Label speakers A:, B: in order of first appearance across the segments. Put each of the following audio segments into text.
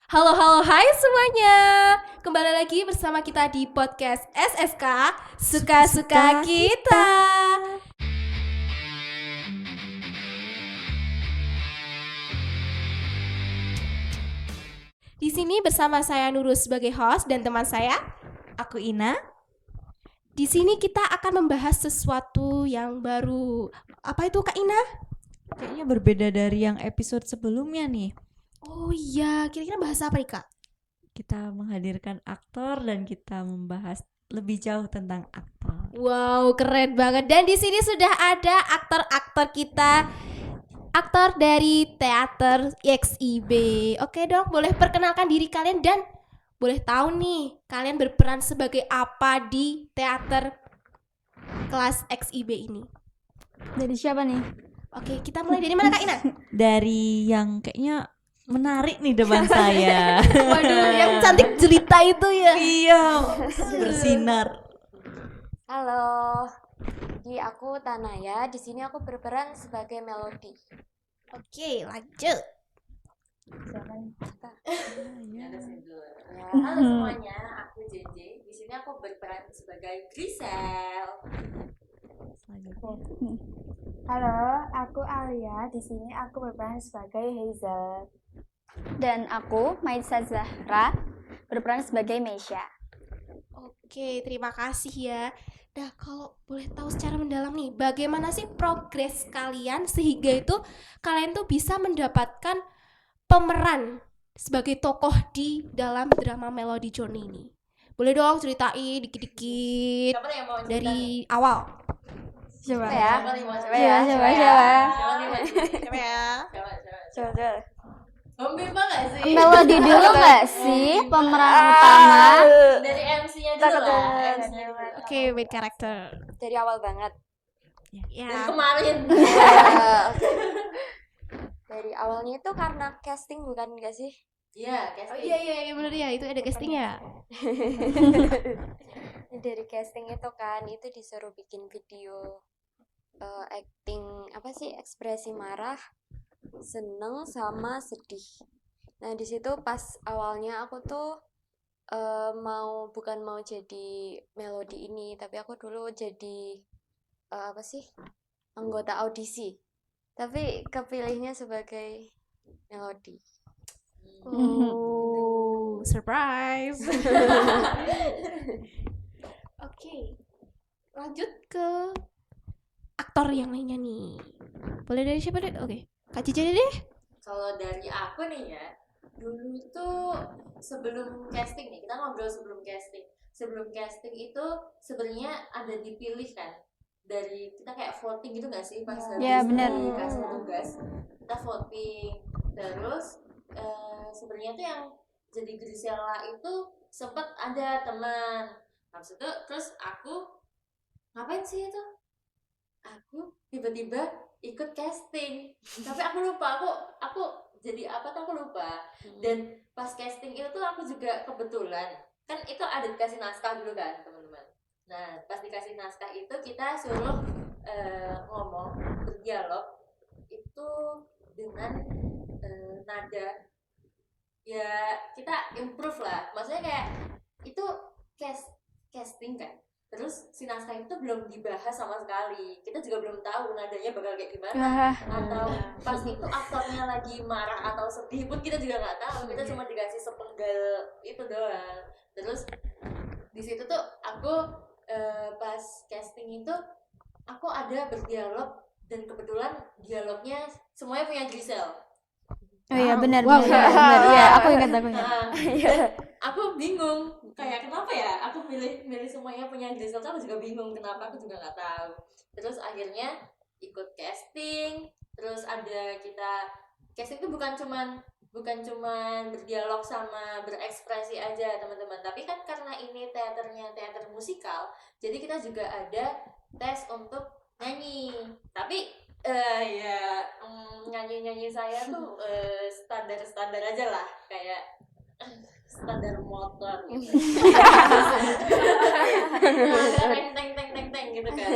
A: Halo, halo, hai semuanya. Kembali lagi bersama kita di podcast SSK Suka-Suka Kita. Di sini bersama saya Nurul sebagai host dan teman saya,
B: Aku Ina.
A: di sini kita akan membahas sesuatu yang baru. Apa itu Kak Ina?
B: Kayaknya berbeda dari yang episode sebelumnya nih.
A: Oh iya, kira-kira bahas apa nih Kak?
B: Kita menghadirkan aktor dan kita membahas lebih jauh tentang aktor.
A: Wow, keren banget. Dan di sini sudah ada aktor-aktor kita, aktor dari teater XIB. Oke dong, boleh perkenalkan diri kalian dan boleh tahu nih kalian berperan sebagai apa di teater kelas XIB ini.
C: Dari siapa nih?
A: Oke, kita mulai dari mana Kak Ina?
B: Dari yang kayaknya menarik nih depan saya.
A: Waduh, yang cantik jelita itu ya.
B: Iya, bersinar.
C: Halo. Aku Tanaya. Di sini aku berperan sebagai Melody.
A: Oke, lanjut.
D: Halo semuanya, aku JJ. Di sini aku berperan sebagai Grisel.
C: Halo, aku Alia. Di sini aku berperan sebagai Hazel. Dan aku Maisa Zahra berperan sebagai Meisha.
A: Oke, terima kasih ya. Nah, kalau boleh tahu secara mendalam nih, bagaimana sih progres kalian sehingga itu kalian tuh bisa mendapatkan pemeran sebagai tokoh di dalam drama Melody Journey ini? Boleh dong ceritain dikit-dikit
D: Siapa nih yang mau cerita nih?
A: dari awal.
C: Coba
D: Siapa
C: ya.
D: nih mau
C: Coba
D: cerita?
C: ya,
D: Siapa
C: coba.
D: nih mau cerita?
A: Coba ya.
D: Coba. Bimba nggak sih?
C: Melody dulu nggak sih pemeran utama?
D: Dari MC-nya dulu lah. MC-nya dulu.
A: Oke, main karakter.
C: Dari awal banget.
D: Dari
A: Ya.
D: kemarin.
C: Dari awalnya itu karena casting bukan nggak sih?
D: Iya,
A: Oh iya benar ya, itu ada castingnya.
C: Dari casting itu kan itu disuruh bikin video acting apa sih, ekspresi marah, seneng sama sedih. Nah di situ pas awalnya aku tuh bukan mau jadi Melody ini, tapi aku dulu jadi apa sih, anggota audisi, tapi kepilihnya sebagai Melody.
A: Oh, surprise. Oke, lanjut ke aktor yang lainnya nih. Boleh dari siapa deh? Oke, Kak Cici deh.
D: Kalau dari aku nih ya, dulu tuh sebelum casting nih, kita ngobrol sebelum casting. Sebelum casting itu sebenarnya ada dipilih kan, dari kita kayak voting gitu nggak sih pas
C: Ya,
D: habis
C: benar.
D: dikasih tugas, kita voting. Terus sebenarnya tuh yang jadi Grisela itu sempet ada teman. Habis itu terus aku ngapain sih itu? Aku tiba-tiba ikut casting, tapi aku lupa aku jadi apa tuh, aku lupa. Dan pas casting itu tuh aku juga kebetulan kan itu ada dikasih naskah dulu kan teman-teman. Nah pas dikasih naskah itu kita suruh ngomong, berdialog itu dengan nada ya, kita improve lah, maksudnya kayak itu casting kan. Terus si naskah itu belum dibahas sama sekali, kita juga belum tahu nadanya bakal kayak gimana, atau pas itu aktornya lagi marah atau sedih pun kita juga nggak tahu, kita cuma dikasih sepenggal itu doang. Terus di situ tuh aku pas casting itu aku ada berdialog dan kebetulan dialognya semuanya punya Giselle.
C: Oh iya, benar.
A: Iya,
C: aku ingat.
D: Nah, aku bingung kayak kenapa ya aku milih semuanya punya Grisel, aku juga bingung kenapa, aku juga nggak tahu. Terus akhirnya ikut casting. Terus ada kita casting itu bukan cuman berdialog sama berekspresi aja teman-teman, tapi kan karena ini teaternya teater musikal, jadi kita juga ada tes untuk nyanyi. Tapi nyanyi saya tuh standar aja lah, kayak standar motor gitu. teng gitu kan.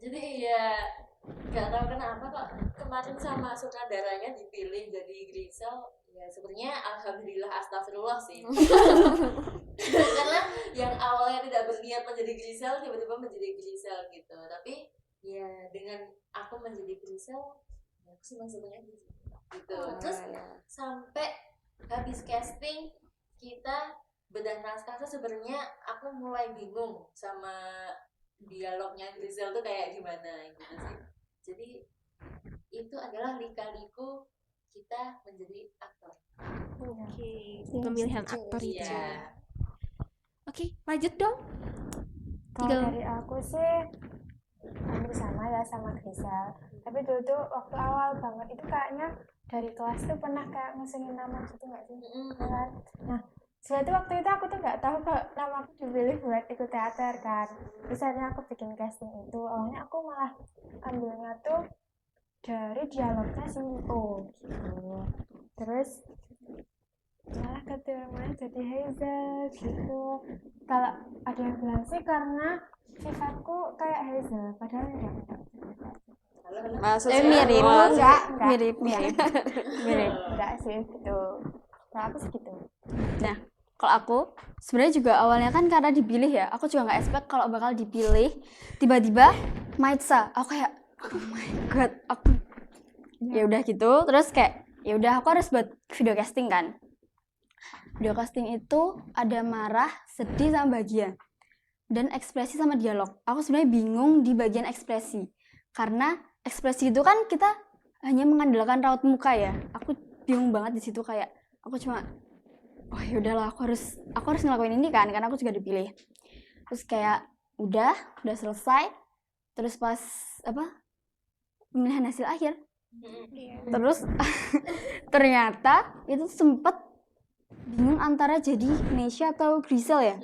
D: Jadi ya nggak tahu kenapa kok kemarin sama sutradaranya dipilih jadi Grisel, Ya sebenarnya alhamdulillah astagfirullah sih. Karena yang awalnya tidak berniat menjadi Grisel tiba-tiba menjadi Grisel gitu. Tapi ya dengan aku menjadi Grisel, ya aku senang-senang aja sih. Gitu. Terus sampai habis casting kita bedah naskah tuh sebenarnya aku mulai bingung sama dialognya Grisel tuh kayak gimana gitu sih. Jadi itu adalah lika-liku kita menjadi aktor.
A: Oke, pemilihan aktor itu.
D: Iya.
A: Oke, lanjut dong.
E: Kalau
A: Tinggal-
E: dari aku sih hampir sama ya sama Grisel. Tapi dulu tuh waktu awal banget itu kayaknya dari kelas tuh pernah kayak ngusungin nama gitu nggak sih? Kan? Nah, setelah itu waktu itu aku tuh nggak tahu kalau nama aku dipilih buat ikut teater kan. Terus akhirnya aku bikin casting itu. Awalnya aku malah ambilnya tuh dari dialognya si Leo gitu. Terus malah keturunannya jadi Hazel gitu. Kalau ada yang bilang sih karena sifatku kayak Hazel, padahal enggak.
C: Maksudnya
F: mirip.
E: Oh, enggak.
F: Mirip.
E: Enggak sih gitu. Kalau aku sih gitu.
F: Kalau aku sebenarnya juga awalnya kan karena dipilih ya, aku juga nggak expect kalau bakal dipilih. Tiba-tiba Maitza, aku kayak oh my god, aku ya udah gitu. Terus kayak ya udah aku harus buat video casting kan. Video casting itu ada marah, sedih sama bahagia. Dan ekspresi sama dialog. Aku sebenarnya bingung di bagian ekspresi. Karena ekspresi itu kan kita hanya mengandalkan raut muka ya. Aku bingung banget di situ kayak aku cuma oh ya udahlah aku harus ngelakuin ini kan karena aku juga dipilih. Terus kayak udah selesai. Terus pas pemilihan hasil akhir. Terus ternyata itu sempet bingung antara jadi Nesha atau Grisel ya.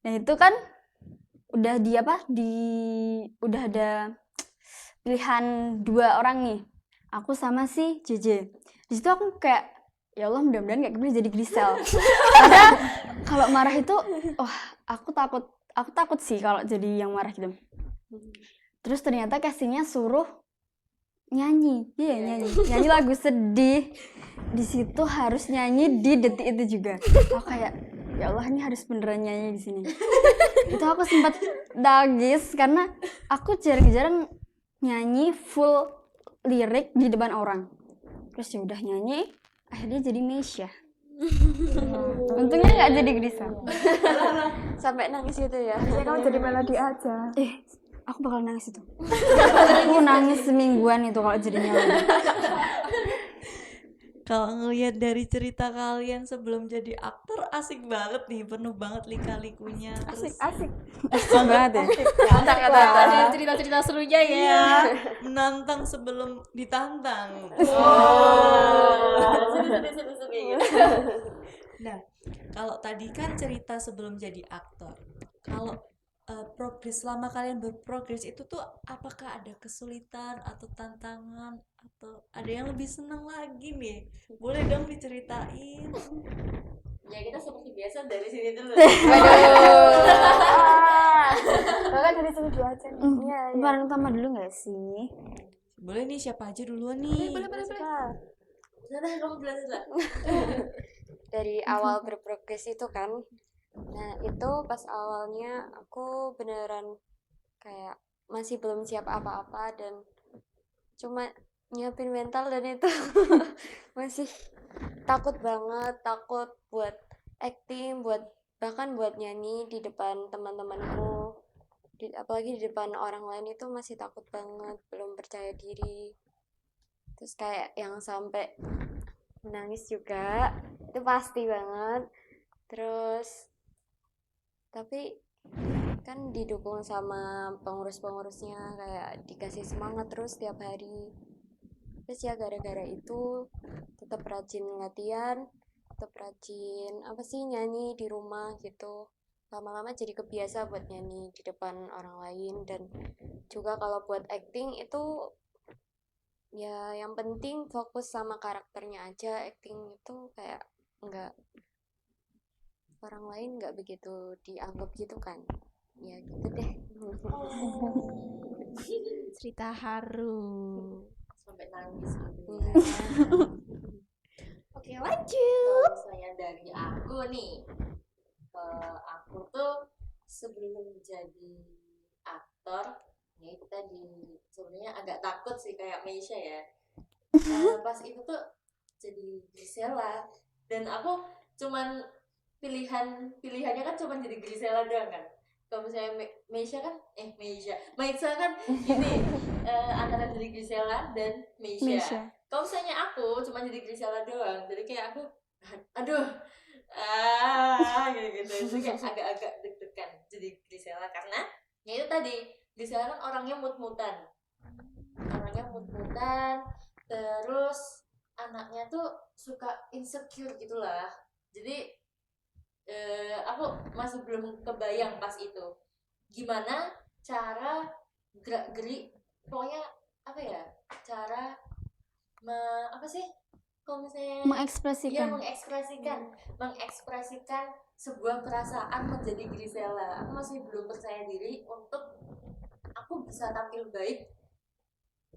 F: Nah itu kan udah udah ada pilihan 2 orang nih. Aku sama si JJ. Di situ aku kayak ya Allah mudah-mudahan gak kepilih jadi Grisel. Karena kalau marah itu aku takut sih kalau jadi yang marah gitu. Terus ternyata castingnya suruh nyanyi. Nyanyi lagu sedih. Di situ harus nyanyi di detik itu juga. Aku kayak ya Allah ini harus beneran nyanyi di sini. Itu aku sempat nangis karena aku jarang-jarang nyanyi full lirik di depan orang. Terus ya udah nyanyi, akhirnya jadi Nesha. Untungnya nggak jadi Grisel.
C: sampai nangis gitu ya.
E: Saya kamu jadi melodi aja.
F: Aku bakal nangis itu. Aku nangis semingguan itu kalau jadinya lagu.
B: Kalau ngelihat dari cerita kalian sebelum jadi aktor asik banget nih, penuh banget lika-likunya. Terus
E: Asik.
F: banget ya.
A: Ada cerita-cerita serunya ya.
B: iya, menantang sebelum ditantang. Nah, kalau tadi kan cerita sebelum jadi aktor. Kalau progres selama kalian berprogres itu tuh apakah ada kesulitan atau tantangan atau ada yang lebih senang lagi nih? Boleh dong diceritain.
D: Ya kita seperti biasa dari sini dulu.
E: Bahkan dari sini dulu aja. Iya.
F: Bareng sama dulu nggak sih?
B: Boleh nih, siapa aja duluan nih?
A: Boleh.
D: Udah kamu belajar lah.
C: Dari awal berprogres itu kan. Nah itu pas awalnya aku beneran kayak masih belum siap apa-apa dan cuma nyiapin mental dan itu masih takut banget, takut buat acting, bahkan buat nyanyi di depan teman-temanku, apalagi di depan orang lain itu masih takut banget, belum percaya diri. Terus kayak yang sampai menangis juga itu pasti banget. Terus tapi kan didukung sama pengurus-pengurusnya, kayak dikasih semangat terus tiap hari. Terus ya gara-gara itu tetap rajin latihan, tetap rajin nyanyi di rumah gitu. Lama-lama jadi kebiasa buat nyanyi di depan orang lain. Dan juga kalau buat acting itu ya yang penting fokus sama karakternya aja. Acting itu kayak enggak, orang lain nggak begitu dianggap gitu kan, ya gitu deh.
A: Cerita haru.
D: Sampai nangis gitu.
C: Iya.
A: Oke, lanjut.
D: Kalau misalnya dari aku nih, aku tuh sebelum jadi aktor, ya itu tadi sebenarnya agak takut sih kayak Meisha ya. Pas itu tuh jadi Grisela, dan aku cuman pilihannya kan cuman jadi Grisela doang kan. Kalau misalnya Meisha kan Maitza kan ini antara jadi Grisela dan Meisha.
F: Meisha.
D: Kalau misalnya aku cuma jadi Grisela doang, jadi kayak aku aduh gitu, jadi kayak agak-agak deg-degan jadi Grisela, karena ya itu tadi Grisela kan orangnya mut-mutan, terus anaknya tuh suka insecure gitulah. Jadi aku masih belum kebayang pas itu gimana cara gerak-gerik, pokoknya apa ya, cara apa sih kalau misalnya
F: Mengekspresikan.
D: mengekspresikan sebuah perasaan menjadi Grisela. Aku masih belum percaya diri untuk aku bisa tampil baik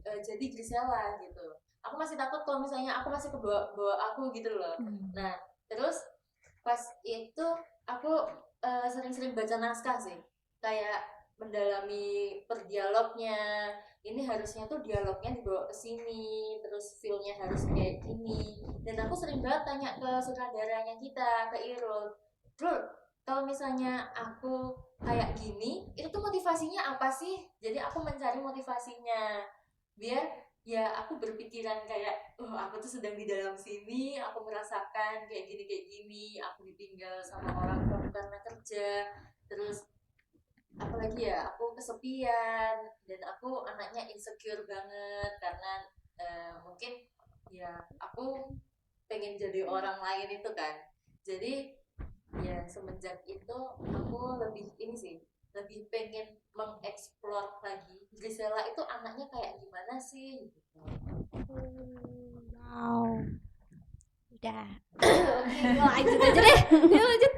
D: jadi Grisela gitu. Aku masih takut kalau misalnya aku masih kebawa aku gitu loh. Nah terus pas itu aku sering-sering baca naskah sih, kayak mendalami per dialognya. Ini harusnya tuh dialognya dibawa ke sini, terus feel-nya harus kayak gini. Dan aku sering banget tanya ke sutradaranya kita, ke Irul, kalau misalnya aku kayak gini, itu tuh motivasinya apa sih? Jadi aku mencari motivasinya biar ya aku berpikiran kayak aku tuh sedang di dalam sini, aku merasakan kayak gini, aku ditinggal sama orang tua karena kerja, terus apalagi ya aku kesepian dan aku anaknya insecure banget karena mungkin ya aku pengen jadi orang lain itu kan. Jadi ya semenjak itu aku lebih ini sih, lebih pengen mengeksplor lagi Grisela itu anaknya kayak gimana sih gitu.
A: Wow. Udah. Oke, lanjut aja deh. Yuk, lanjut.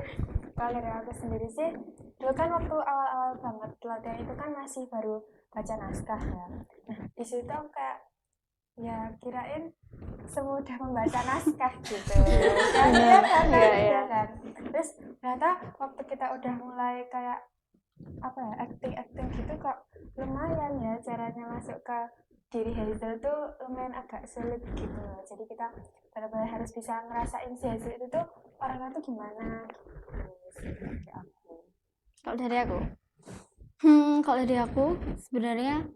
E: Kalau dari aku sendiri sih, dulu kan waktu awal-awal banget latihan itu kan masih baru baca naskah ya. Nah, di situ aku kayak ya kirain semudah membaca naskah gitu. Kan, iya kan. Terus ternyata waktu kita udah mulai kayak apa ya, acting gitu kok lumayan ya caranya masuk ke diri Hazel tuh lumayan agak sulit gitu. Jadi kita benar-benar harus bisa ngerasain si Hazel itu tuh orangnya tuh gimana gitu.
F: Kalau dari aku sebenarnya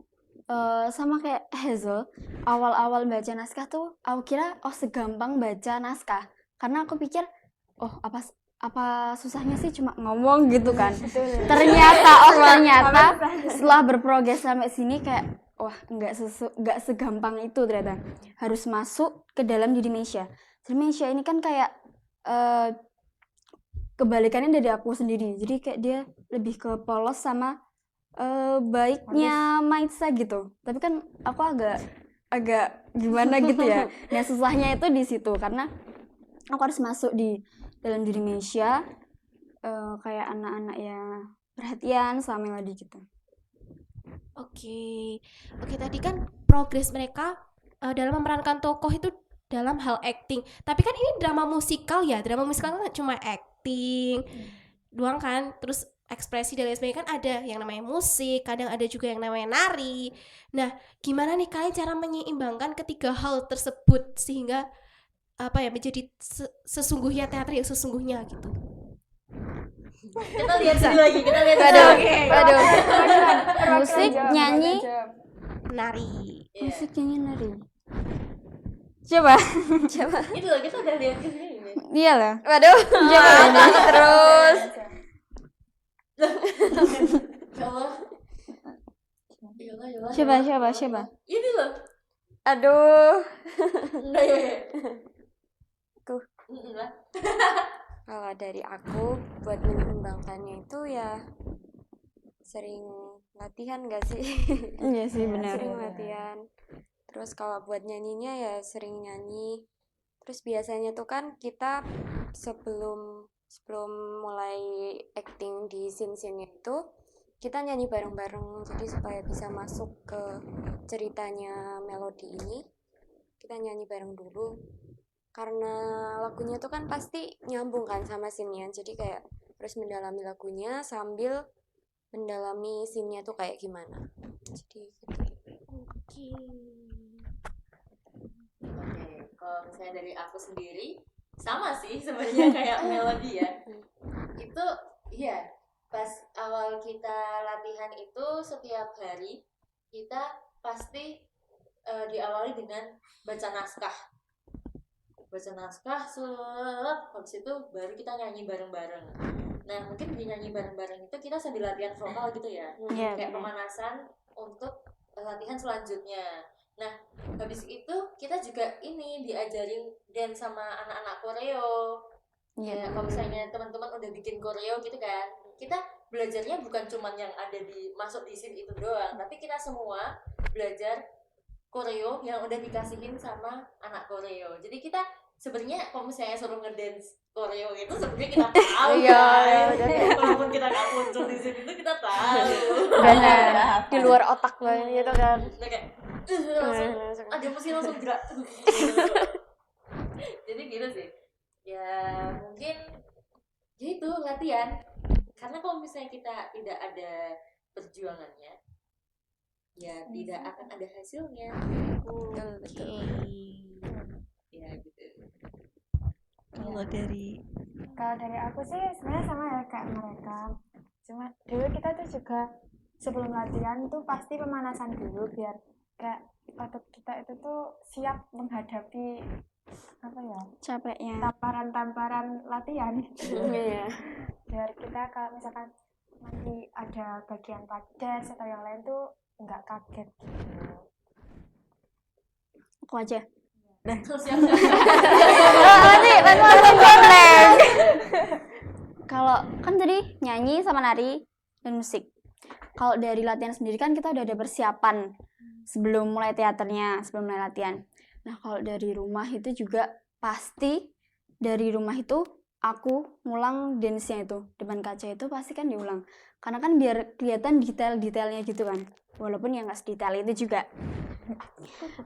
F: sama kayak Hazel, awal-awal baca naskah tuh aku kira segampang baca naskah, karena aku pikir apa susahnya sih cuma ngomong gitu kan. Ternyata setelah berprogres sampai sini kayak nggak segampang itu ternyata. Harus masuk ke dalam diri Meisha. Jadi Meisha ini kan kayak kebalikannya dari aku sendiri. Jadi kayak dia lebih ke polos sama baiknya Maitza gitu. Tapi kan aku agak gimana gitu ya. Nah susahnya itu di situ karena aku harus masuk di dalam diri Meisha, kayak anak-anak ya perhatian sama Melody gitu.
A: Oke, tadi kan progres mereka dalam memerankan tokoh itu dalam hal acting. Tapi kan ini drama musikal ya, drama musikal kan cuma acting doang kan, terus ekspresi dan lain sebagainya kan ada yang namanya musik, kadang ada juga yang namanya nari. Nah, gimana nih kalian cara menyeimbangkan ketiga hal tersebut sehingga menjadi sesungguhnya teater yang sesungguhnya gitu?
D: Kita lihat lagi.
F: Waduh. Musik, nyanyi,
A: Nari.
F: musik, nyanyi, nari. Coba.
D: Itu loh, kita udah lihat ini.
F: Iyalah. Waduh. Coba terus.
D: Ya Allah.
F: Coba.
D: Ini loh.
F: Aduh.
D: Enggak ya.
C: Tuh.
D: Enggak.
C: Kalau dari aku buat menyeimbangkannya itu ya sering latihan gak sih?
F: Iya sih benar.
C: Sering latihan. Terus kalau buat nyanyinya ya sering nyanyi. Terus biasanya tuh kan kita sebelum mulai acting di scene-scene itu kita nyanyi bareng-bareng, jadi supaya bisa masuk ke ceritanya Melody ini kita nyanyi bareng dulu. karena lagunya tuh kan pasti nyambung kan sama scene-nya, jadi kayak harus mendalami lagunya sambil mendalami scene-nya tuh kayak gimana, jadi gitu.
A: Oke.
D: Oke, kalau misalnya dari aku sendiri sama sih sebenarnya kayak Melody ya. Itu iya, pas awal kita latihan itu setiap hari kita pasti diawali dengan baca naskah. Baca naskah, habis itu baru kita nyanyi bareng-bareng. Nah, mungkin di nyanyi bareng-bareng itu kita sambil latihan vokal gitu ya.
F: Iya,
D: Kayak
F: benar.
D: pemanasan untuk latihan selanjutnya. Nah, habis itu kita juga ini diajarin dance sama anak-anak koreo. Ya, kalau misalnya teman-teman udah bikin koreo gitu kan, kita belajarnya bukan cuman yang ada di masuk di scene itu doang, tapi kita semua belajar koreo yang udah dikasihin sama anak koreo. Jadi kita sebenarnya kalau misalnya suruh ngedance koreo itu sebenarnya kita tahu kan. Walaupun kita nggak muncul di sini itu kita tahu.
C: Benar, di luar otak banget gitu kan.
D: Udah kayak langsung ada mesin langsung gerak. Jadi gitu sih. Ya mungkin ya itu latihan. Karena kalau misalnya kita tidak ada perjuangannya, ya tidak akan ada hasilnya.
C: Betul.
D: Ya gitu.
B: Kalau dari
E: Kalau dari aku sih sebenarnya sama ya kayak mereka. Cuma dulu kita tuh juga sebelum latihan tuh pasti pemanasan dulu biar kayak otot kita itu tuh siap menghadapi apa ya,
F: Capeknya.
E: tamparan-tamparan latihan.
C: Iya.
E: Biar kita kalau misalkan nanti ada bagian dance atau yang lain tuh nggak kaget gitu.
F: Aku aja.
D: Terus yang
F: Kalau kan tadi nyanyi sama nari dan musik. Kalau dari latihan sendiri kan kita udah ada persiapan sebelum mulai teaternya, sebelum mulai latihan. Nah, kalau dari rumah itu juga pasti dari rumah itu aku ngulang dance-nya itu. Depan kaca itu pasti kan diulang. Karena kan biar kelihatan detail-detailnya gitu kan. Walaupun ya nggak sedetail itu juga.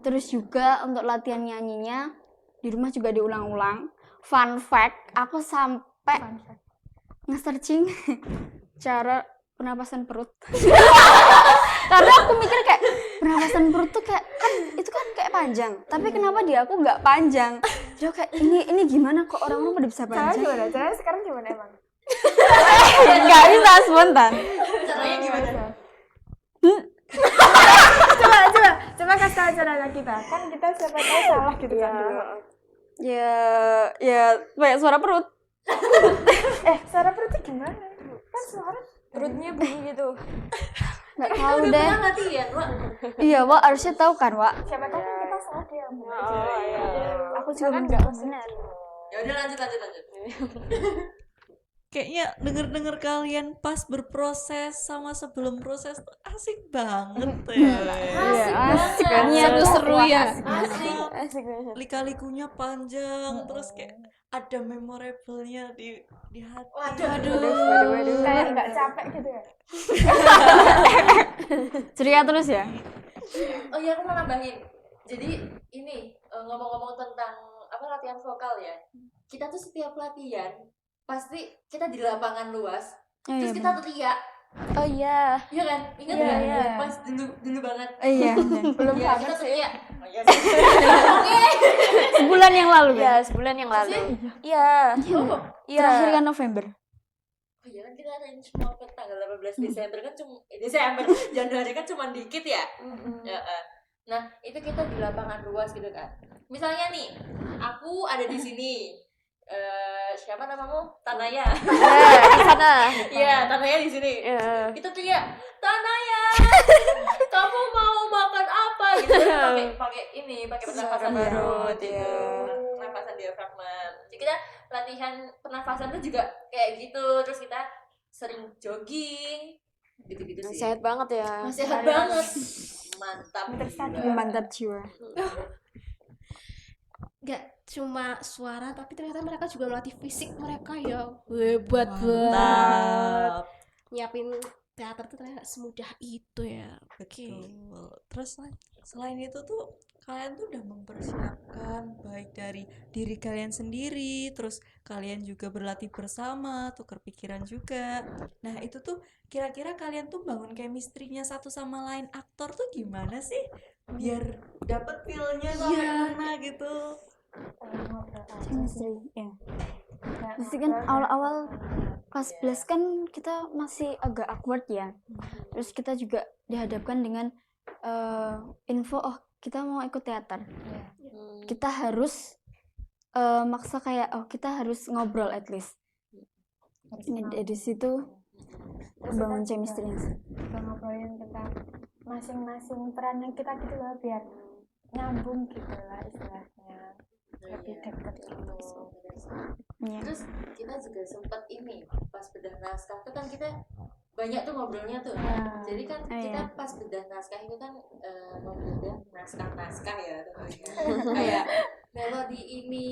F: Terus juga untuk latihan nyanyinya di rumah juga diulang-ulang. Fun fact, aku sampai
E: Fun fact.
F: nge-searching cara pernapasan perut. Karena aku mikir kayak pernapasan perut tuh kayak kan itu kan kayak panjang, tapi kenapa di aku nggak panjang? Jadi aku kayak ini gimana kok orang-orang pada bisa
E: Caranya
F: panjang?
E: gimana? Caranya sekarang gimana emang?
F: Nggak bisa spontan.
D: caranya gimana?
E: Coba kasih tahu caranya kita. Kan kita siapa tahu salah gitu kan dulu.
F: Ya kayak suara perut.
E: Suara perut itu gimana? Kan suara
C: Perutnya bunyi gitu.
F: Nggak tahu
D: Udah
F: deh.
D: pernah latihan, Wak?
F: Iya, Wak harusnya tahu kan, Wak.
E: siapa tahu kan kita salah dia.
F: Aku juga
E: Kan
F: nggak
E: nggak
F: benar.
D: Ya udah lanjut.
B: kayaknya denger-denger kalian pas berproses sama sebelum proses tuh asik banget ya.
D: Asik banget.
F: Iya,
A: Seru-seru ya.
D: Asik.
C: Asik banget.
B: Lika-likunya panjang, terus kayak ada memorable-nya di hati.
D: Waduh.
E: Kayak nggak capek gitu ya.
F: Ceria terus ya.
D: Oh iya, aku mau nambahin. Jadi ini ngomong-ngomong tentang apa latihan vokal ya. Kita tuh setiap latihan pasti kita di lapangan luas. Terus kita teriak,
C: Oh iya.
D: iya kan? Ingat
E: Iya,
D: nggak?
E: iya.
D: Pas dulu banget.
F: Iya.
E: Belum
D: Iya,
E: banget
D: kita
E: sih.
D: teriak. Oh iya.
F: Sebulan yang lalu
C: Iya,
F: kan.
C: sebulan yang lalu. Iya.
D: Oh,
C: Iya.
F: Terakhir kan November.
D: oh iya kan kita arrange mau ke tanggal 18 Desember kan Desember, Januari kan cuma dikit ya. Ya, nah, itu kita di lapangan luas gitu kan. Misalnya nih, aku ada di sini. Siapa namamu? Tanaya.
C: Di sana.
D: Iya, Tanaya di sini.
C: Iya.
D: Itu teriak, Tanaya, kamu mau makan apa? Gitu kan pakai pernafasan perut,
C: iya.
D: pernafasan diafragma. Jadi kita latihan pernafasan tuh juga kayak gitu. Terus kita sering jogging, gitu-gitu sih.
C: Sehat banget ya.
D: Sehat banget. Mantap.
E: Tersadar.
F: Mantap jiwa.
A: Gak cuma suara tapi ternyata mereka juga melatih fisik mereka ya. Hebat banget.
B: Mantap.
A: Nyiapin teater tuh ternyata nggak semudah itu ya. Oke.
B: Betul. Terus selain itu tuh kalian tuh udah mempersiapkan baik dari diri kalian sendiri, terus kalian juga berlatih bersama, tukar pikiran juga. Nah, itu tuh kira-kira kalian tuh bangun chemistry-nya satu sama lain aktor tuh gimana sih? Biar dapet feel-nya sampai
A: Iya.
B: mana gitu.
E: ngobrol aja sih.
F: Chemistry ya.
E: Kayak
F: Pasti kan
E: ngobrol
F: awal-awal
E: dan
F: kelas 11 kan kita masih agak awkward ya. Terus kita juga dihadapkan dengan info kita mau ikut teater. Kita harus maksa kayak kita harus ngobrol at least. Dari situ
E: terus
F: bangun
E: kita
F: chemistry.
E: juga ngobrolin tentang masing-masing perannya kita gitu loh, biar nyambung gitu lah istilahnya, lebih dekat gitu.
F: Iya.
D: Terus kita juga sempat ini pas bedah naskah itu kan kita banyak tuh ngobrolnya tuh.
E: Ya.
D: Jadi kan
F: Oh,
D: kita
F: iya.
D: pas bedah naskah itu kan membedah naskah ya tentunya. Kayak melodi ini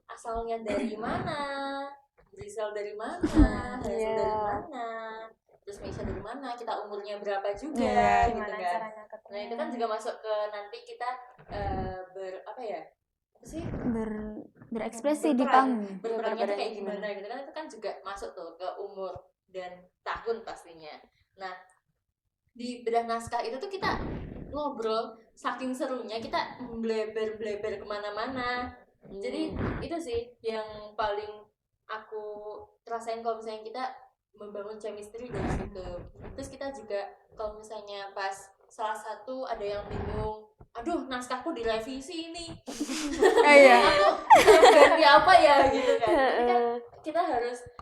D: asalnya dari mana, Rizal dari mana, Hazel dari mana, terus Meisha dari mana, kita umurnya berapa juga
F: Iya.
D: gitu
E: Gimana
D: kan.
E: caranya ketemu?
D: Nah itu kan juga masuk ke nanti kita apa sih
F: Berekspresi di
D: Berperan.
F: panggung.
D: berperannya tuh kayak gimana gitu kan, itu kan juga masuk tuh ke umur dan tahun pastinya. Nah di bedah naskah itu tuh kita ngobrol saking serunya, kita bleber kemana-mana. Jadi itu sih yang paling aku rasain kalau misalnya kita membangun chemistry dari situ. Terus kita juga kalau misalnya pas salah satu ada yang bingung, aduh naskahku direvisi ini,
F: Iya.
D: aku ganti apa ya gitu kan. Tapi kan kita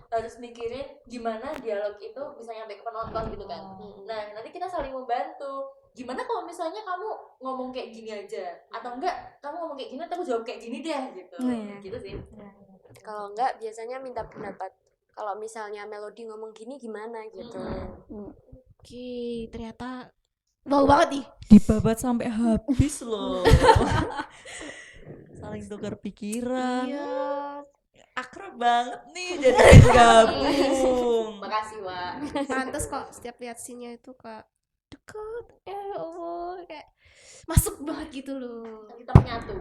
D: harus mikirin gimana dialog itu bisa nyampe ke penonton gitu kan. Nah nanti kita saling membantu. Gimana kalau misalnya kamu ngomong kayak gini aja, atau enggak kamu ngomong kayak gini tapi jawab kayak gini deh gitu.
F: Iya.
D: Gitu sih.
C: Kalau enggak biasanya minta pendapat. Kalau misalnya Melody ngomong gini gimana gitu.
A: Oke, ternyata wow banget nih.
B: Dibabat sampai habis loh. Saling tukar pikiran.
A: Iya.
B: Akrab banget nih jadi gabung.
D: Makasih Wak.
A: Pantes kok setiap lihat scene-nya itu kak deket. Ya Allah, kayak masuk banget gitu loh.
D: Kita menyatu.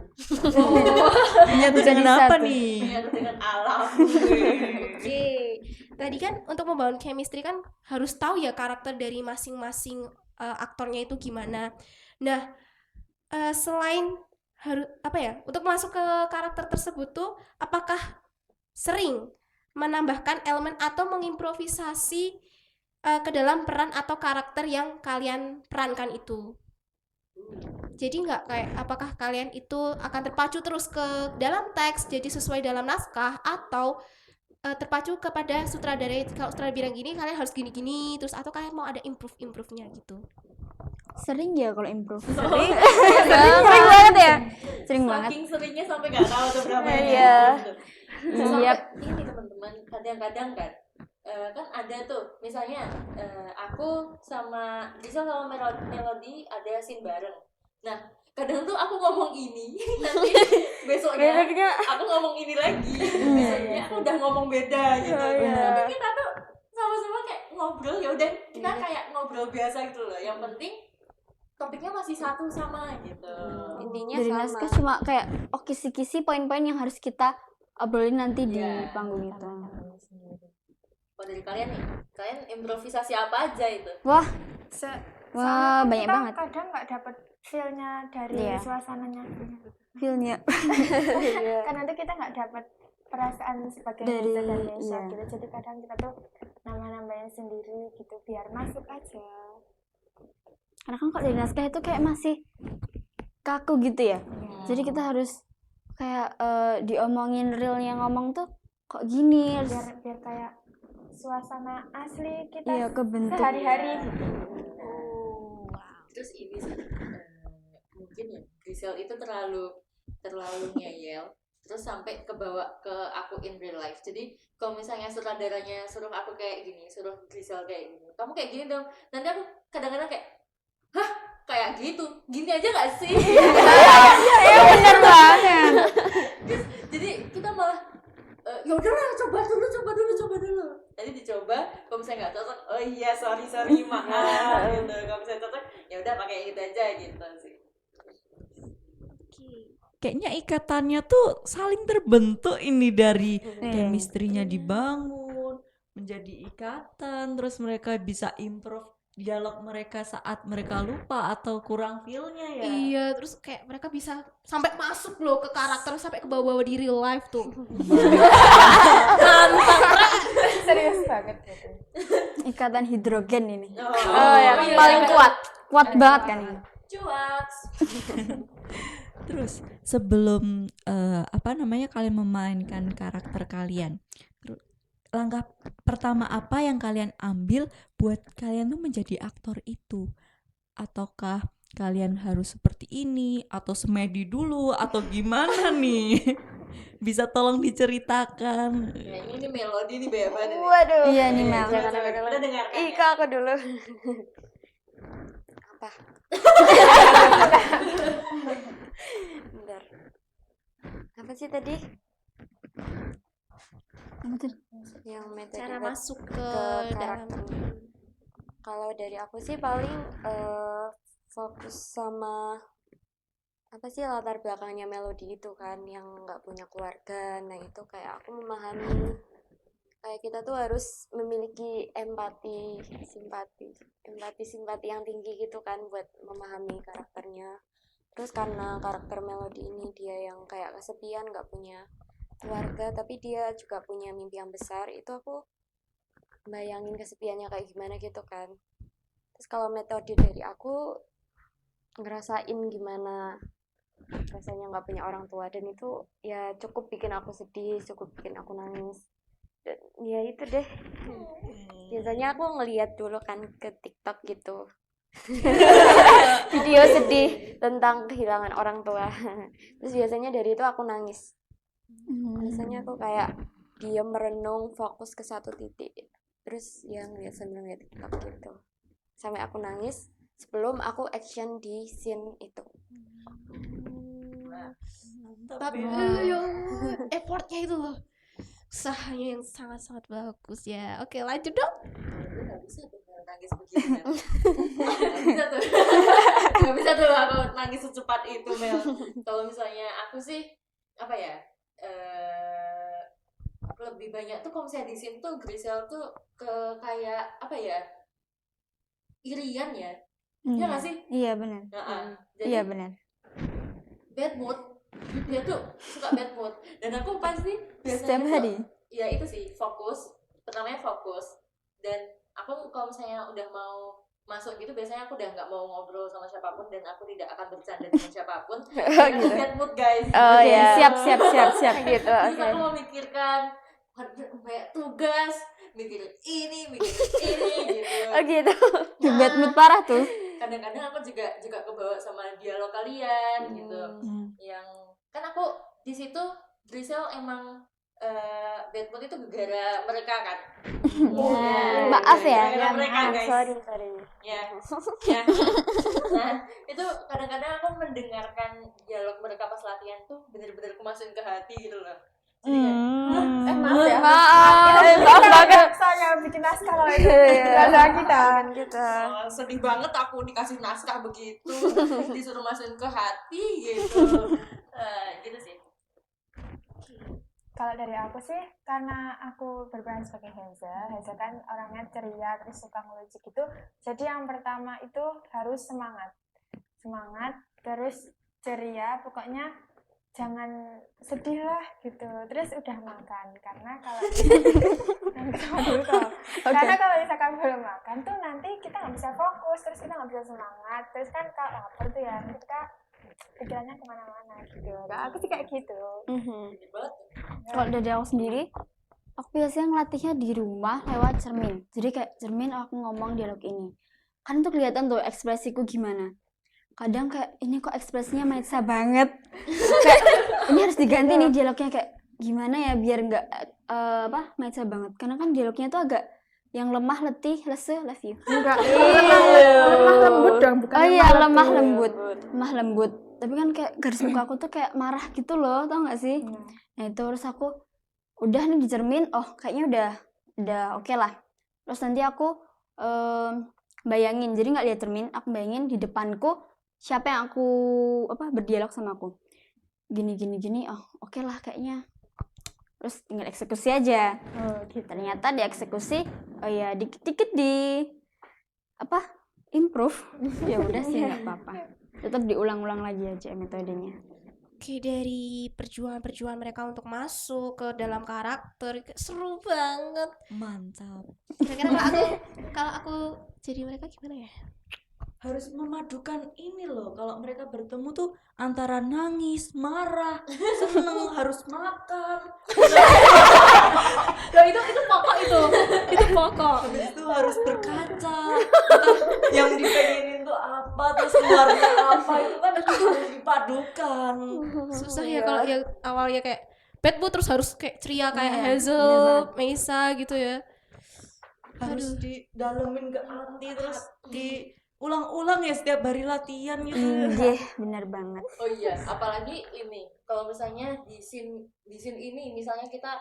B: Menyatu
F: Jadi
B: dengan apa
F: satu.
B: nih?
D: Menyatu dengan alam.
A: Oke, tadi kan untuk membangun chemistry kan harus tahu ya karakter dari masing-masing aktornya itu gimana. Nah, selain harus untuk masuk ke karakter tersebut tuh, apakah sering menambahkan elemen atau mengimprovisasi ke dalam peran atau karakter yang kalian perankan itu? Jadi nggak kayak apakah kalian itu akan terpacu terus ke dalam teks jadi sesuai dalam naskah, atau terpacu kepada sutradara, kalau sutradara bilang gini kalian harus gini-gini terus, atau kalian mau ada improve-nya gitu?
F: Sering ya kalau improve. Sering banget ya. Sering banget.
D: Saking seringnya sampai nggak tahu tuh berapa yang
F: Iya.
D: gitu. Sampai
F: Yap.
D: ini teman-teman kadang-kadang kan kan ada tuh misalnya aku sama Gisel sama Melody ada scene bareng. Nah kadang tuh aku ngomong ini nanti besoknya aku ngomong ini lagi, besoknya aku udah ngomong beda gitu. Tapi kita tuh sama-sama kayak ngobrol, ya udah kita kayak ngobrol biasa gitu loh. Yang penting topiknya masih satu sama gitu.
C: Intinya
F: Dari
C: sama.
F: naskah cuma kayak kisi-kisi poin-poin yang harus kita obrolin nanti di
D: Iya.
F: panggung itu.
D: Kalau dari kalian nih, kalian improvisasi apa aja itu?
F: Wah,
E: Wah,
F: wah banyak
E: kita
F: banget
E: kadang nggak dapet feel-nya dari
F: Iya.
E: suasananya.
F: feel-nya.
E: Karena itu kita nggak dapet perasaan sebagai
F: Dari-
E: Nisa dan Nesha
F: iya.
E: gitu. Jadi kadang kita tuh nama-namain sendiri gitu biar masuk aja.
F: Karena kan kalau dari naskah itu kayak masih kaku gitu ya. Jadi kita harus kayak diomongin realnya ngomong tuh kok gini, harus
E: Biar kayak suasana asli kita
F: iya kebentuk.
E: sehari-hari.
D: Terus ini sih mungkin ya Grisel itu terlalu ngeyel, terus sampai kebawa ke aku in real life. Jadi kalau misalnya sutradaranya suruh aku kayak gini, suruh Grisel kayak gini, kamu kayak gini dong, nanti aku kadang-kadang kayak hah kayak gitu, gini aja gak sih?
F: Iya bener banget.
D: Jadi kita malah ya udahlah coba dulu. Jadi dicoba, kalau misalnya nggak cocok, oh iya sorry maaf gitu. Kalau misalnya cocok, ya udah pakai itu aja gitu sih.
A: Oke.
B: Kayaknya ikatannya tuh saling terbentuk ini dari chemistry-nya dibangun menjadi ikatan, terus mereka bisa improve dialog mereka saat mereka lupa atau kurang feel-nya ya.
A: Iya, terus kayak mereka bisa sampai masuk loh ke karakter, sampai ke bawah-bawah di real life tuh.
E: Serius banget gitu.
F: Ikatan hidrogen ini.
D: Oh,
F: Ya,
D: iya.
F: paling kuat banget kan ini.
D: Cuaks.
B: Terus sebelum kalian memainkan karakter kalian, langkah pertama apa yang kalian ambil buat kalian tuh menjadi aktor itu? Ataukah kalian harus seperti ini atau semedi dulu atau gimana nih? Bisa tolong diceritakan.
D: Kayaknya ini melodi nih bebas nih.
C: Waduh.
F: Iya nih Mel.
D: Udah dengarkan ya?
C: Ika aku dulu. Apa? Bentar. Apa sih tadi? Yang metode
A: Cara
C: buat
A: masuk
C: ke
A: ke dalam.
C: karakter. Kalau dari aku sih paling fokus sama apa sih latar belakangnya Melody itu kan, yang nggak punya keluarga. Nah itu kayak aku memahami kayak kita tuh harus memiliki simpati yang tinggi gitu kan buat memahami karakternya. Terus karena karakter Melody ini dia yang kayak kesepian, nggak punya keluarga, tapi dia juga punya mimpi yang besar, itu aku bayangin kesepiannya kayak gimana gitu kan. Terus kalau metode dari aku ngerasain gimana rasanya nggak punya orang tua, dan itu ya cukup bikin aku sedih, cukup bikin aku nangis. Dan ya itu deh, biasanya aku ngeliat dulu kan ke TikTok gitu video sedih tentang kehilangan orang tua. Terus biasanya dari itu aku nangis. Biasanya aku kayak diam, merenung, fokus ke satu titik, terus ya ngeliat sambil ngeliat TikTok gitu sampai aku nangis sebelum aku action di scene itu.
A: Tapi ya ampun, effortnya itu loh, usahanya yang sangat-sangat bagus ya. Oke, lanjut dong.
D: Nggak bisa tuh nangis begitu Mel. Nggak bisa tuh aku nangis secepat itu Mel. Kalau misalnya aku sih apa ya, lebih banyak tuh kalau misalnya di sini tuh Grisel tuh ke kayak apa ya, irian ya. Iya nggak sih?
F: Iya benar.
D: Jadi
F: Iya benar.
D: bad mood, dia tuh suka bad mood, dan aku pasti
F: Setiap
D: biasanya tuh,
F: hari.
D: ya itu sih fokus, pertamanya fokus. Dan aku kalau misalnya udah mau masuk gitu, biasanya aku udah nggak mau ngobrol sama siapapun, dan aku tidak akan bercanda dengan siapapun. Dan aku bad mood guys.
C: Oh
F: Oke,
C: ya.
F: siap
C: Gitu.
D: Terus
C: Oke.
D: aku memikirkan kayak tugas, mikirin ini gitu.
C: Oh gitu.
F: Di bad mood parah tuh.
D: Kadang-kadang aku juga kebawa sama dialog kalian gitu. Yang kan aku di situ Grisel emang bad mood itu gara mereka kan.
F: Maaf ya.
D: Gara mereka guys.
C: Sorry.
D: Ya. Nah, itu kadang-kadang aku mendengarkan dialog mereka pas latihan tuh bener-bener aku masukin ke hati gitu loh. Jadi kayak,
E: Maaf ya.
C: Maaf banget.
E: Saya bikin naskah kalau itu. Naskah kita.
C: Kita.
D: sedih banget aku dikasih naskah begitu, disuruh masukin ke hati gitu. Gitu sih.
E: Kalau dari aku sih, karena aku berperan sebagai Hazel kan orangnya ceria, terus suka ngelucu gitu. Jadi yang pertama itu harus semangat, terus ceria, pokoknya jangan sedih lah gitu. Terus udah makan, karena kalau karena kalau misalkan belum makan tuh nanti kita nggak bisa fokus, terus kita nggak bisa semangat. Terus kan kalau lapar tuh ya kita pikirannya kemana-mana gitu. Nah, aku sih kayak gitu.
F: Kalau dari aku sendiri, aku biasanya ngelatihnya di rumah lewat cermin. Jadi kayak cermin aku ngomong dialog ini. Kan tuh kelihatan tuh ekspresiku gimana. Kadang kayak ini kok ekspresinya Maitsa banget. Kayak ini harus diganti nih dialognya, kayak gimana ya biar nggak Maitsa banget. Karena kan dialognya tuh agak yang lemah, letih, lesu, love you.
E: Enggak. Lemah lembut dong, bukan
F: Oh iya, lemah
E: letih.
F: lembut. Tapi kan kayak garis muka aku tuh kayak marah gitu loh, tau gak sih? Nah itu terus aku udah nih di cermin, oh kayaknya udah oke lah. Terus nanti aku bayangin, jadi nggak lihat cermin, aku bayangin di depanku siapa yang aku berdialog sama aku, gini, oh oke lah kayaknya. Terus tinggal eksekusi aja.
E: gitu.
F: Ternyata di eksekusi, oh ya dikit-dikit di improve. Ya udah sih nggak apa-apa. Tetap diulang-ulang lagi aja metodenya.
A: Oke, dari perjuangan mereka untuk masuk ke dalam karakter seru banget.
B: Mantap.
A: Kira-kira kalau aku jadi mereka gimana ya?
B: Harus memadukan ini loh, kalau mereka bertemu tuh antara nangis, marah, seneng, harus makan,
A: Loh, itu pokok itu pokok.
B: habis itu harus berkaca, entah yang dipengenin tuh apa, terus keluarnya apa, itu kan harus dipadukan.
A: Susah ya kalau yang awalnya kayak bad mood terus harus kayak ceria kayak
F: Iya,
A: Hazel,
F: bener
A: Meisa gitu ya.
B: Harus didalemin ke hati, terus diulang-ulang ya setiap hari latihan gitu.
F: Iya, benar banget.
D: Oh iya, apalagi ini kalau misalnya di scene ini misalnya kita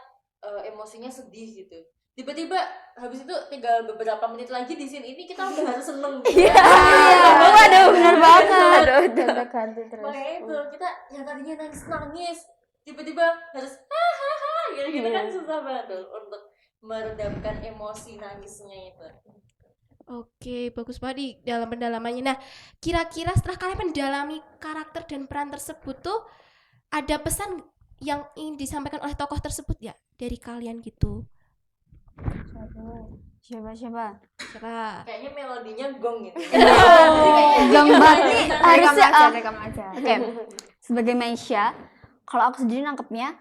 D: emosinya sedih gitu. Tiba-tiba habis itu tinggal beberapa menit lagi di scene ini kita udah harus seneng gitu.
F: Iya, waduh, benar banget.
E: Ganti terus.
D: Makanya itu kita yang tadinya nangis tiba-tiba harus hahaha gitu kan susah banget tuh untuk meredamkan emosi nangisnya itu.
A: Oke, bagus banget di dalam pendalamannya. Nah, kira-kira setelah kalian mendalami karakter dan peran tersebut tuh ada pesan yang ingin disampaikan oleh tokoh tersebut ya dari kalian gitu.
F: Siapa?
A: Siapa?
D: Kayaknya melodinya gong gitu.
F: Gang banget. Harusnya
E: Rekam aja.
F: Oke, sebagai Maisha, kalau aku sendiri nangkepnya,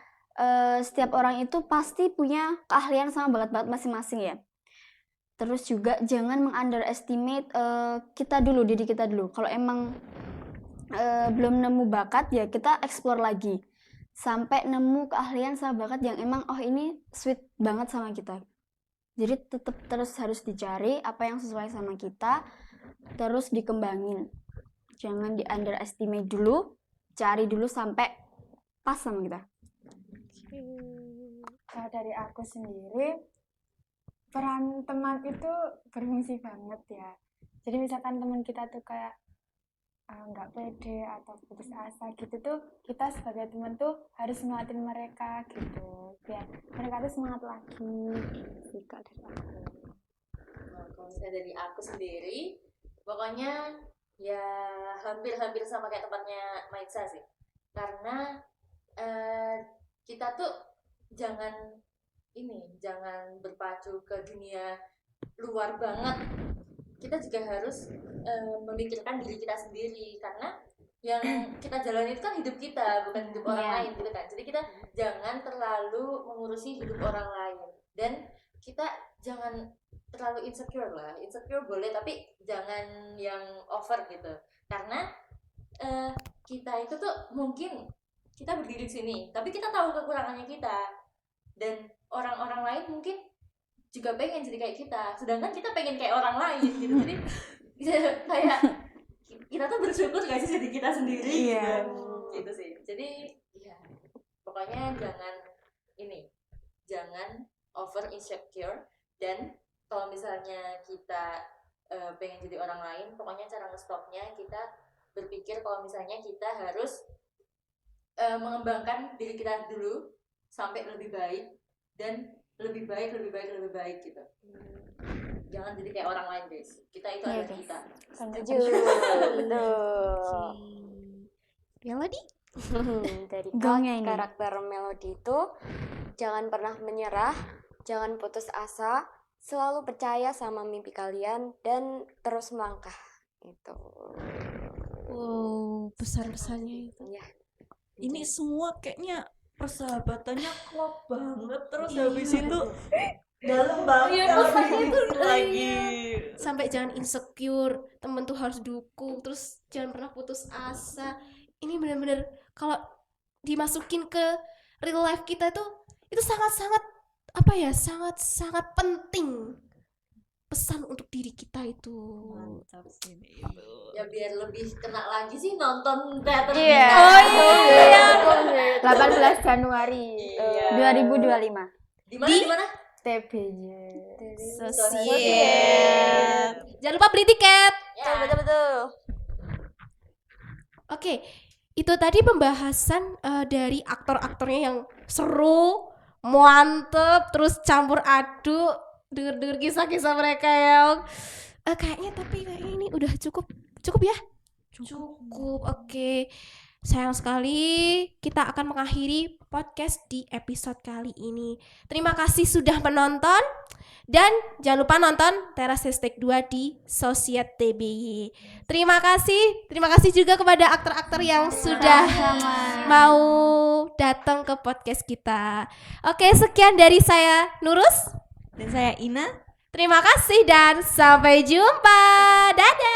F: setiap orang itu pasti punya keahlian sama bakat-bakat masing-masing ya. Terus juga jangan meng-underestimate diri kita dulu. Kalau emang belum nemu bakat ya kita explore lagi. Sampai nemu keahlian sama bakat yang emang ini sweet banget sama kita. Jadi tetap terus harus dicari apa yang sesuai sama kita, terus dikembangin. Jangan di-underestimate dulu, cari dulu sampai pas sama kita.
E: Kalau dari aku sendiri, peran teman itu berfungsi banget ya. Jadi misalkan teman kita tuh kayak nggak pede atau putus asa gitu tuh, kita sebagai teman tuh harus nguatin mereka gitu, biar mereka tuh semangat lagi. Gitu dari aku.
D: Nah, kalau misalnya dari aku sendiri, pokoknya ya hampir sama kayak tempatnya Maitza sih. Karena kita tuh jangan berpacu ke dunia luar banget. Kita juga harus memikirkan diri kita sendiri, karena yang kita jalani itu kan hidup kita, bukan hidup orang lain gitu kan. Jadi kita jangan terlalu mengurusi hidup orang lain, dan kita jangan terlalu insecure lah. Insecure boleh, tapi jangan yang over gitu. Karena kita itu tuh mungkin kita berdiri di sini, tapi kita tahu kekurangannya kita, dan orang-orang lain mungkin juga pengen jadi kayak kita, sedangkan kita pengen kayak orang lain gitu. Jadi kayak kita tuh bersyukur gak sih jadi kita sendiri gitu sih. Jadi ya pokoknya jangan over insecure, dan kalau misalnya kita pengen jadi orang lain, pokoknya cara ngestopnya kita berpikir kalau misalnya kita harus mengembangkan diri kita dulu sampai lebih baik, dan lebih baik gitu. Jangan jadi kayak orang lain, guys. Kita itu adalah kita.
C: Setuju.
A: Melody?
C: Dari
F: Gongnya ini.
C: karakter Melody itu jangan pernah menyerah, jangan putus asa, selalu percaya sama mimpi kalian dan terus melangkah. Itu.
A: Wow, pesan-pesannya itu.
C: Ya.
B: Ini semua kayaknya persahabatannya klop banget, terus
A: Iya.
B: habis itu dalam banget.
A: Iya,
B: kalau
A: pesannya
B: dibikin
A: tuh,
B: lagi.
A: Sampai jangan insecure, temen tuh harus dukung, terus jangan pernah putus asa. Ini benar-benar kalau dimasukin ke real life kita itu sangat-sangat sangat-sangat penting pesan untuk diri kita itu.
B: Mantap sih itu.
D: Ya biar lebih kena lagi sih nonton teater
F: Iya.
D: kita.
A: Oh iya.
E: 18 Januari.
B: Iya.
F: 2025.
D: Di mana?
E: TBY.
A: Sosial. Jangan lupa beli tiket.
D: Ya.
C: Betul.
A: Oke, itu tadi pembahasan dari aktor-aktornya yang seru, mantep, terus campur aduk, denger-denger kisah-kisah mereka yang kayaknya ini udah cukup ya? Cukup. Oke. Sayang sekali kita akan mengakhiri podcast di episode kali ini. Terima kasih sudah menonton dan jangan lupa nonton Teras Hashtag 2 di Sosiet TBY. Terima kasih juga kepada aktor-aktor yang sudah mau datang ke podcast kita. Oke, sekian dari saya Nurus.
B: Dan saya Ina.
A: Terima kasih dan sampai jumpa. Dadah.